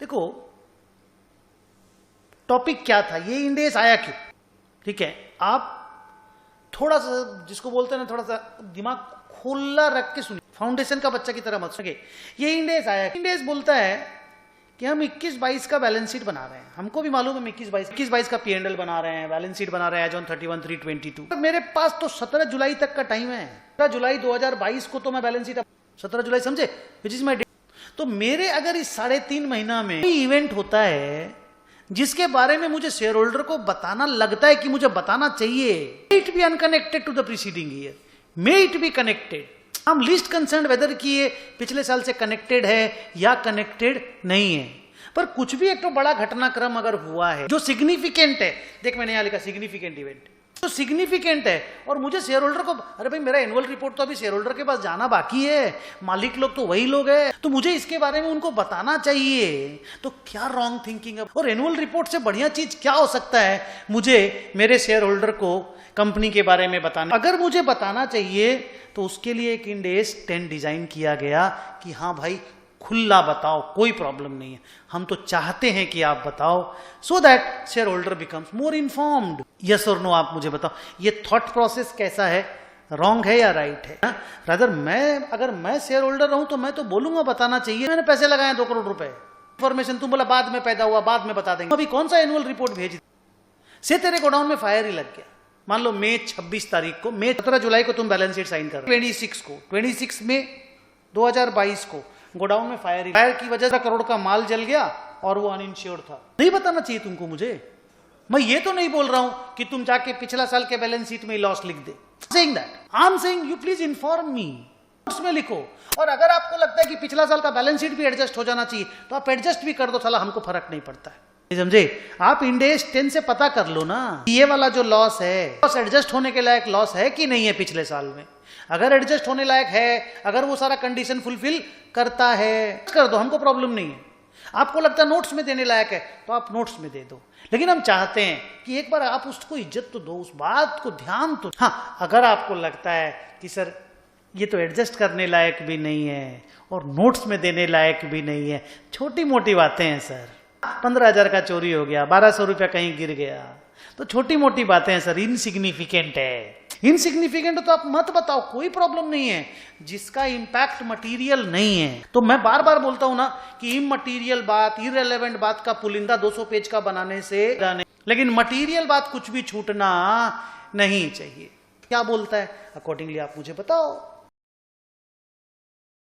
देखो टॉपिक क्या था, ये इंड एस आया क्यों? ठीक है, आप थोड़ा सा जिसको बोलते हैं ना, थोड़ा सा दिमाग खुला रख के सुनिए, फाउंडेशन का बच्चा की तरह मत सुनिए। ये इंड एस आया, इंड एस बोलता है कि हम 21-22 का बैलेंस शीट बना रहे हैं, हमको भी मालूम है 21-22 का P&L बना रहे हैं, बैलेंस शीट बना रहे हैं एज ऑन 31/3/22। मेरे पास तो 17 जुलाई तक का टाइम है, 17 जुलाई 2022 को तो मैं बैलेंस शीट 17 जुलाई समझे, विच इज माई डेट। तो मेरे अगर इस 3.5 महीना में कोई इवेंट होता है जिसके बारे में मुझे शेयर होल्डर को बताना लगता है कि मुझे बताना चाहिए, it be unconnected to the preceding year, may it be connected, I am least concern whether कि ये पिछले साल से कनेक्टेड है या कनेक्टेड नहीं है। पर कुछ भी एक तो बड़ा घटनाक्रम अगर हुआ है जो सिग्निफिकेंट है, देख मैंने यहां लिखा सिग्निफिकेंट इवेंट, तो सिग्निफिकेंट है और मुझे शेयर होल्डर को, अरे भाई मेरा एनुअल रिपोर्ट तो अभी शेयर होल्डर के पास जाना बाकी है, मालिक लोग तो वही लोग हैं, तो मुझे इसके बारे में उनको बताना चाहिए। तो क्या रॉन्ग थिंकिंग है? और एनुअल रिपोर्ट से बढ़िया चीज क्या हो सकता है मुझे मेरे शेयर होल्डर को कंपनी के बारे में बताना? अगर मुझे बताना चाहिए तो उसके लिए एक इंड एस 10 डिजाइन किया गया कि हाँ भाई खुला बताओ, कोई प्रॉब्लम नहीं है, हम तो चाहते हैं कि आप बताओ, so that share holder becomes more informed. Yes और नो आप मुझे बताओ, ये थॉट प्रोसेस कैसा है, रॉन्ग है या राइट है? रादर अगर मैं शेयर होल्डर रहूं तो मैं तो बोलूंगा बताना चाहिए, मैंने पैसे लगाए 2 करोड़ रुपए, इंफॉर्मेशन तुम बोला बाद में पैदा हुआ, बाद में बता देंगे, अभी कौन सा एनुअल रिपोर्ट भेज से तेरे गोडाउन में फायर ही लग गया। मान लो मई 26 तारीख को, मई 17 जुलाई को तुम बैलेंस शीट साइन कर रहे हो, 26 में 2022 को गोडाउन में फायर की वजह से करोड़ का माल जल गया और वो अनइंश्योर्ड था। नहीं बताना चाहिए तुमको मुझे, मैं ये तो नहीं बोल रहा हूं कि तुम जाके पिछला साल के बैलेंस शीट में लॉस लिख दे, saying that I am saying you please inform me, उसमें लिखो। और अगर आपको लगता है कि पिछला साल का बैलेंस शीट भी एडजस्ट हो जाना चाहिए तो आप एडजस्ट भी कर दो, साला हमको फर्क नहीं पड़ता है, समझे? आप इंड एस 10 से पता कर लो ना, ये वाला जो लॉस है लॉस एडजस्ट होने के लायक लॉस है कि नहीं है पिछले साल में। अगर एडजस्ट होने लायक है, अगर वो सारा कंडीशन फुलफिल करता है, कर दो, हमको प्रॉब्लम नहीं है। आपको लगता है नोट्स में देने लायक है तो आप नोट्स में दे दो, लेकिन हम चाहते हैं कि एक बार आप उसको इज्जत तो दो, उस बात को ध्यान तो। हाँ, अगर आपको लगता है कि सर ये तो एडजस्ट करने लायक भी नहीं है और नोट्स में देने लायक भी नहीं है, छोटी मोटी बातें हैं सर, 15,000 का चोरी हो गया, 1200 रुपया कहीं गिर गया, तो छोटी मोटी बातें हैं सर, इनसिग्निफिकेंट है। इनसिग्निफिकेंट तो आप मत बताओ, कोई प्रॉब्लम नहीं है, जिसका इंपैक्ट मटेरियल नहीं है। तो मैं बार बार बोलता हूं ना कि इमटेरियल बात, इररिलेवेंट बात का पुलिंदा 200 पेज का बनाने से जाने, लेकिन मटेरियल बात कुछ भी छूटना नहीं चाहिए। क्या बोलता है अकॉर्डिंगली आप मुझे बताओ।